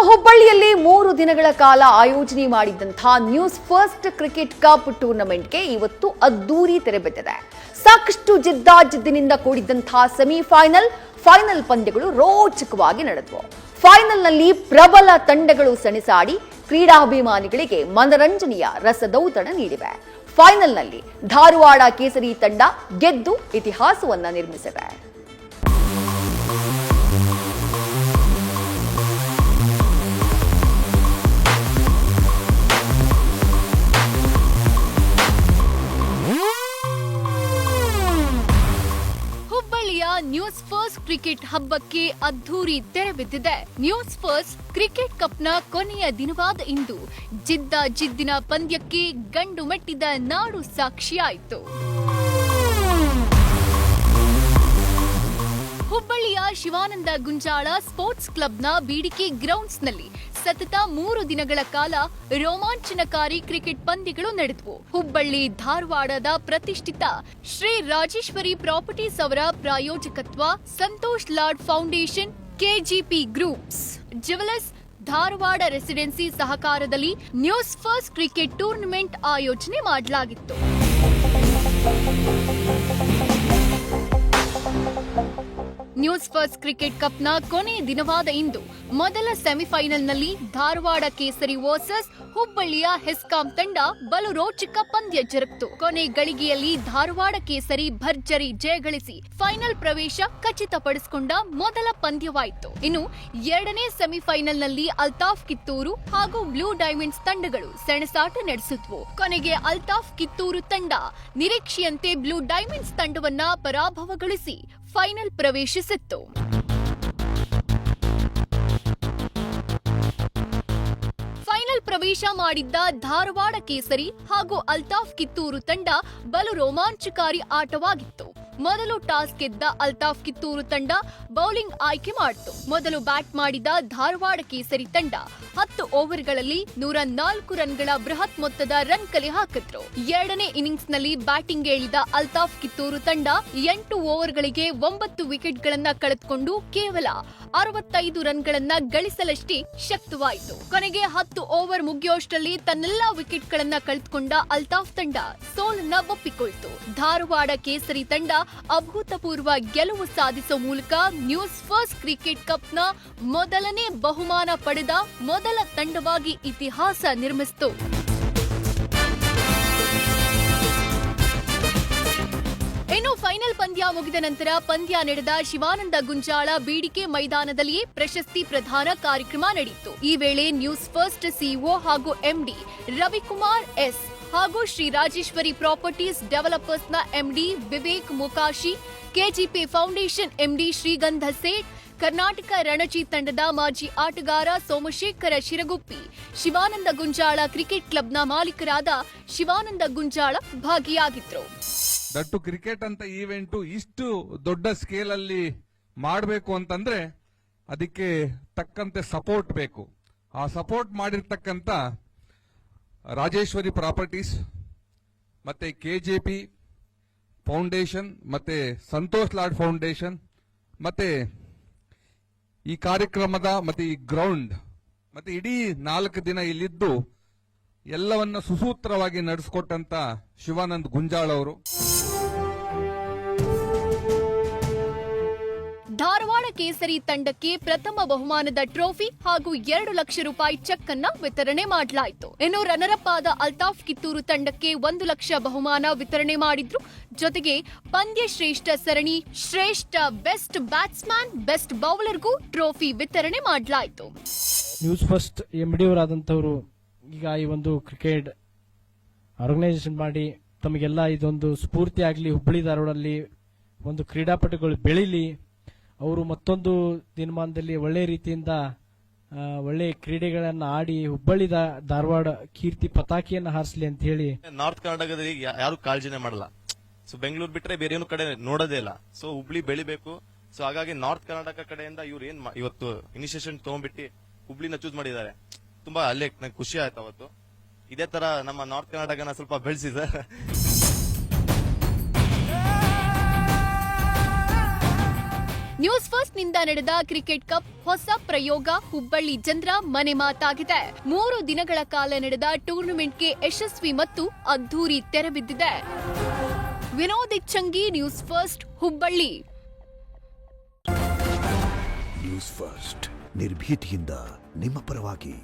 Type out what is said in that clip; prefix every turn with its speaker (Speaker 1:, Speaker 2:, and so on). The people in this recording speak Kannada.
Speaker 1: ಹುಬ್ಬಳ್ಳಿಯಲ್ಲಿ 3 ದಿನಗಳ ಕಾಲ ಆಯೋಜನೆ ಮಾಡಿದ್ದಂತಹ ನ್ಯೂಸ್ ಫಸ್ಟ್ ಕ್ರಿಕೆಟ್ ಕಪ್ ಟೂರ್ನಮೆಂಟ್ಗೆ ಇವತ್ತು ಅದ್ದೂರಿ ತೆರೆ ಬಿದ್ದಿದೆ. ಸಾಕಷ್ಟು ಜಿದ್ದಾಜಿದ್ದಿನಿಂದ ಕೂಡಿದ್ದಂತಹ ಫೈನಲ್ ಪಂದ್ಯಗಳು ರೋಚಕವಾಗಿ ನಡೆದವು. ಫೈನಲ್ನಲ್ಲಿ ಪ್ರಬಲ ತಂಡಗಳು ಸೆಣಸಾಡಿ ಕ್ರೀಡಾಭಿಮಾನಿಗಳಿಗೆ ಮನರಂಜನೆಯ ರಸದೌತಣ ನೀಡಿವೆ. ಫೈನಲ್ನಲ್ಲಿ ಧಾರವಾಡ ಕೇಸರಿ ತಂಡ ಗೆದ್ದು ಇತಿಹಾಸವನ್ನ ನಿರ್ಮಿಸಿದೆ.
Speaker 2: ನ್ಯೂಸ್ ಫಸ್ಟ್ ಕ್ರಿಕೆಟ್ ಹಬ್ಬಕ್ಕೆ ಅದ್ದೂರಿ ತೆರೆ ಬಿದ್ದಿದೆ. ನ್ಯೂಸ್ ಫಸ್ಟ್ ಕ್ರಿಕೆಟ್ ಕಪ್ನ ಕೊನೆಯ ದಿನವಾದ ಇಂದು ಜಿದ್ದಿನ ಪಂದ್ಯಕ್ಕೆ ಗಂಡು ಮೆಟ್ಟಿದ ನಾಡು ಸಾಕ್ಷಿಯಾಯಿತು. ಹುಬ್ಬಳ್ಳಿಯ ಶಿವಾನಂದ ಗುಂಜಾಳ ಸ್ಪೋರ್ಟ್ಸ್ ಕ್ಲಬ್ನ ಬಿಡಿಕೆ ಗ್ರೌಂಡ್ಸ್ನಲ್ಲಿ ಸತತ 3 ದಿನಗಳ ಕಾಲ ರೋಮಾಂಚನಕಾರಿ ಕ್ರಿಕೆಟ್ ಪಂದ್ಯಗಳು ನಡೆದವು. ಹುಬ್ಬಳ್ಳಿ ಧಾರವಾಡದ ಪ್ರತಿಷ್ಠಿತ ಶ್ರೀ ರಾಜೇಶ್ವರಿ ಪ್ರಾಪರ್ಟೀಸ್ ಅವರ ಪ್ರಾಯೋಜಕತ್ವ, Santosh Lad foundation, KGP groups, jewellers, Dharwad residency ಸಹಕಾರದಲ್ಲಿ ನ್ಯೂಸ್ ಫಸ್ಟ್ ಕ್ರಿಕೆಟ್ ಟೂರ್ನಮೆಂಟ್ ಆಯೋಜನೆ ಮಾಡಲಾಗಿತ್ತು. ನ್ಯೂಸ್ ಫಸ್ಟ್ ಕ್ರಿಕೆಟ್ ಕಪ್ನ ಕೊನೆಯ ದಿನವಾದ ಇಂದು ಮೊದಲ ಸೆಮಿಫೈನಲ್ನಲ್ಲಿ ಧಾರವಾಡ ಕೇಸರಿ ವರ್ಸಸ್ ಹುಬ್ಬಳ್ಳಿಯ ಹೆಸ್ಕಾಂ ತಂಡ ಬಲು ರೋಚಕ ಪಂದ್ಯ ಜರುಗಿತು. ಕೊನೆ ಗಳಿಗೆಯಲ್ಲಿ ಧಾರವಾಡ ಕೇಸರಿ ಭರ್ಜರಿ ಜಯಗಳಿಸಿ ಫೈನಲ್ ಪ್ರವೇಶ ಖಚಿತಪಡಿಸಿಕೊಂಡ ಮೊದಲ ಪಂದ್ಯವಾಯಿತು. ಇನ್ನು ಎರಡನೇ ಸೆಮಿಫೈನಲ್ನಲ್ಲಿ ಅಲ್ತಾಫ್ ಕಿತ್ತೂರು ಹಾಗೂ ಬ್ಲೂ ಡೈಮಂಡ್ಸ್ ತಂಡಗಳು ಸೆಣಸಾಟ ನಡೆಸಿದ್ವು. ಕೊನೆಗೆ ಅಲ್ತಾಫ್ ಕಿತ್ತೂರು ತಂಡ ನಿರೀಕ್ಷೆಯಂತೆ ಬ್ಲೂ ಡೈಮಂಡ್ಸ್ ತಂಡವನ್ನ ಪರಾಭವಗೊಳಿಸಿ ಫೈನಲ್ ಪ್ರವೇಶಿಸಿತ್ತು. ಫೈನಲ್ ಪ್ರವೇಶ ಮಾಡಿದ್ದ ಧಾರವಾಡ ಕೇಸರಿ ಹಾಗೂ ಅಲ್ತಾಫ್ ಕಿತ್ತೂರು ತಂಡ ಬಲು ರೋಮಾಂಚಕಾರಿ ಆಟವಾಗಿತ್ತು. ಮೊದಲು ಟಾಸ್ ಗೆದ್ದ ಅಲ್ತಾಫ್ ಕಿತ್ತೂರು ತಂಡ ಬೌಲಿಂಗ್ ಆಯ್ಕೆ ಮಾಡಿತು. ಮೊದಲು ಬ್ಯಾಟ್ ಮಾಡಿದ ಧಾರವಾಡ ಕೇಸರಿ ತಂಡ 10 ಓವರ್ಗಳಲ್ಲಿ 104 ರನ್ಗಳ ಬೃಹತ್ ಮೊತ್ತದ ರನ್ ಕಲೆ ಹಾಕಿದ್ರು. ಎರಡನೇ ಇನ್ನಿಂಗ್ಸ್ನಲ್ಲಿ ಬ್ಯಾಟಿಂಗ್ ಇಳಿದ ಅಲ್ತಾಫ್ ಕಿತ್ತೂರು ತಂಡ 8 ಓವರ್ಗಳಿಗೆ 9 ವಿಕೆಟ್ಗಳನ್ನ ಕಳೆದುಕೊಂಡು ಕೇವಲ 65 ರನ್ಗಳನ್ನ ಗಳಿಸಲಷ್ಟೇ ಶಕ್ತವಾಯಿತು. ಕೊನೆಗೆ 10 ಓವರ್ ಮುಗಿಯುವಷ್ಟರಲ್ಲಿ ತನ್ನೆಲ್ಲಾ ವಿಕೆಟ್ಗಳನ್ನ ಕಳೆದುಕೊಂಡ ಅಲ್ತಾಫ್ ತಂಡ ಸೋಲನ್ನ ಒಪ್ಪಿಕೊಳ್ತು. ಧಾರವಾಡ ಕೇಸರಿ ತಂಡ ಅಭೂತಪೂರ್ವ ಗೆಲುವು ಸಾಧಿಸುವ ಮೂಲಕ ನ್ಯೂಸ್ ಫಸ್ಟ್ ಕ್ರಿಕೆಟ್ ಕಪ್ನ ಮೊದಲನೇ ಬಹುಮಾನ ಪಡೆದ ಮೊದಲ ತಂಡವಾಗಿ ಇತಿಹಾಸ ನಿರ್ಮಿಸಿತು. ಇನ್ನು ಫೈನಲ್ ಪಂದ್ಯ ಮುಗಿದ ನಂತರ ಪಂದ್ಯ ನಡೆದ ಶಿವಾನಂದ ಗುಂಜಾಳ ಬಿಡಿಕೆ ಮೈದಾನದಲ್ಲಿಯೇ ಪ್ರಶಸ್ತಿ ಪ್ರದಾನ ಕಾರ್ಯಕ್ರಮ ನಡೆಯಿತು. ಈ ವೇಳೆ ನ್ಯೂಸ್ ಫಸ್ಟ್ ಸಿಇಒ ಹಾಗೂ ಎಂಡಿ ರವಿಕುಮಾರ್ ಎಸ್ ಹಾಗೂ ಶ್ರೀ ರಾಜೇಶ್ವರಿ ಪ್ರಾಪರ್ಟೀಸ್ ಡೆವಲಪರ್ಸ್ನ MD Vivek Mukashi, KGP foundation MD Shrigandha Seth, Karnataka Ranji ತಂಡದ ಮಾಜಿ ಆಟಗಾರ ಸೋಮಶೇಖರ ಶಿರಗುಪ್ಪಿ, ಶಿವಾನಂದ ಗುಂಜಾಳ ಕ್ರಿಕೆಟ್ ಕ್ಲಬ್ನ ಮಾಲೀಕರಾದ ಶಿವಾನಂದ ಗುಂಜಾಳ ಭಾಗಿಯಾಗಿದ್ರು.
Speaker 3: ದಟ್ಟು ಕ್ರಿಕೆಟ್ ಅಂತ ಈವೆಂಟು ಇಷ್ಟು ದೊಡ್ಡ ಸ್ಕೇಲ್ ಅಲ್ಲಿ ಮಾಡಬೇಕು ಅಂತಂದ್ರೆ ಅದಕ್ಕೆ ತಕ್ಕಂತೆ ಸಪೋರ್ಟ್ ಬೇಕು. ಆ ಸಪೋರ್ಟ್ ಮಾಡಿರ್ತಕ್ಕಂತ ರಾಜೇಶ್ವರಿ ಪ್ರಾಪರ್ಟೀಸ್ ಮತ್ತೆ ಕೆಜೆಪಿ ಫೌಂಡೇಶನ್ ಮತ್ತೆ ಸಂತೋಷ್ ಲಾಡ್ ಫೌಂಡೇಶನ್ ಮತ್ತೆ ಈ ಕಾರ್ಯಕ್ರಮದ ಮತ್ತೆ ಈ ಗ್ರೌಂಡ್ ಮತ್ತೆ ಇಡೀ 4 ದಿನ ಇಲ್ಲಿದ್ದು ಎಲ್ಲವನ್ನ ಸುಸೂತ್ರವಾಗಿ ನಡೆಸಿಕೊಟ್ಟಂತ ಶಿವಾನಂದ್ ಗುಂಜಾಳ್ ಅವರು.
Speaker 2: ಧಾರವಾಡ ಕೇಸರಿ ತಂಡಕ್ಕೆ ಪ್ರಥಮ ಬಹುಮಾನದ ಟ್ರೋಫಿ ಹಾಗೂ 2 ಲಕ್ಷ ರೂಪಾಯಿ ಚೆಕ್ ಅನ್ನ ವಿತರಣೆ ಮಾಡಲಾಯಿತು. ಇನ್ನು ರನ್ನರ್ ಅಪ್ ಆದ ಅಲ್ತಾಫ್ ಕಿತ್ತೂರು ತಂಡಕ್ಕೆ 1 ಲಕ್ಷ ಬಹುಮಾನ ವಿತರಣೆ ಮಾಡಿದ್ರು. ಜೊತೆಗೆ ಪಂದ್ಯ ಶ್ರೇಷ್ಠ ಸರಣಿ ಶ್ರೇಷ್ಠ ಬೆಸ್ಟ್ ಬ್ಯಾಟ್ಸ್ಮನ್, ಬೆಸ್ಟ್ ಬೌಲರ್ಗೂ ಟ್ರೋಫಿ ವಿತರಣೆ ಮಾಡಲಾಯಿತು.
Speaker 4: ನ್ಯೂಸ್ ಫಸ್ಟ್ ಎಂಡಿ ಅವರಾದಂತವರು ಈಗ ಈ ಒಂದು ಕ್ರಿಕೆಟ್ ಆರ್ಗನೈಸೇಷನ್ ಮಾಡಿ ತಮಗೆಲ್ಲ ಇದೊಂದು ಸ್ಫೂರ್ತಿ ಆಗಲಿ, ಹುಬ್ಬಳ್ಳಿ ಧಾರವಾಡಲ್ಲಿ ಒಂದು ಕ್ರೀಡಾಪಟುಗಳು ಬೆಳೀಲಿ, ಅವರು ಮತ್ತೊಂದು ದಿನಮಾನದಲ್ಲಿ ಒಳ್ಳೆ ರೀತಿಯಿಂದ ಒಳ್ಳೆ ಕ್ರೀಡೆಗಳನ್ನ ಆಡಿ ಹುಬ್ಬಳ್ಳಿ ಧಾರವಾಡ ಕೀರ್ತಿ ಪತಾಕಿಯನ್ನು ಹಾರಿಸಲಿ ಅಂತ ಹೇಳಿ.
Speaker 5: ನಾರ್ತ್ ಕರ್ನಾಟಕದಲ್ಲಿ ಯಾರು ಕಾಳಜಿನೇ ಮಾಡಲ್ಲ. ಸೊ ಬೆಂಗಳೂರು ಬಿಟ್ರೆ ಬೇರೆ ಏನು ಕಡೆ ನೋಡೋದೇ ಇಲ್ಲ. ಸೊ ಹುಬ್ಳಿ ಬೆಳಿಬೇಕು. ಸೊ ಹಾಗಾಗಿ ನಾರ್ತ್ ಕರ್ನಾಟಕ ಕಡೆಯಿಂದ ಇವ್ರು ಏನ್ ಇವತ್ತು ಇನಿಷಿಯೇಷನ್ ತಗೊಂಡ್ಬಿಟ್ಟು ಹುಬ್ಳಿನ ಚೂಸ್ ಮಾಡಿದ್ದಾರೆ. ತುಂಬಾ ಅಲ್ಲೇ ನಂಗೆ ಖುಷಿ ಆಯ್ತು ಅವತ್ತು. ಇದೇ ತರ ನಮ್ಮ ನಾರ್ತ್ ಕರ್ನಾಟಕನ ಸ್ವಲ್ಪ ಬೆಳೆಸಿದೆ.
Speaker 2: ನ್ಯೂಸ್ ಫಸ್ಟ್ ನಿಂದ ನಡೆದ ಕ್ರಿಕೆಟ್ ಕಪ್ ಹೊಸ ಪ್ರಯೋಗ ಹುಬ್ಬಳ್ಳಿ ಜನರ ಮನೆ ಮಾತಾಗಿದೆ. 3 ದಿನಗಳ ಕಾಲ ನಡೆದ ಟೂರ್ನಮೆಂಟ್ಗೆ ಯಶಸ್ವಿ ಮತ್ತು ಅದ್ದೂರಿ ತೆರೆಬಿದ್ದಿದೆ. Vinod Ichchangi, News First, Hubballi.
Speaker 6: News First ನಿರ್ಭೀತಿಯಿಂದ ನಿಮ್ಮ ಪರವಾಗಿ.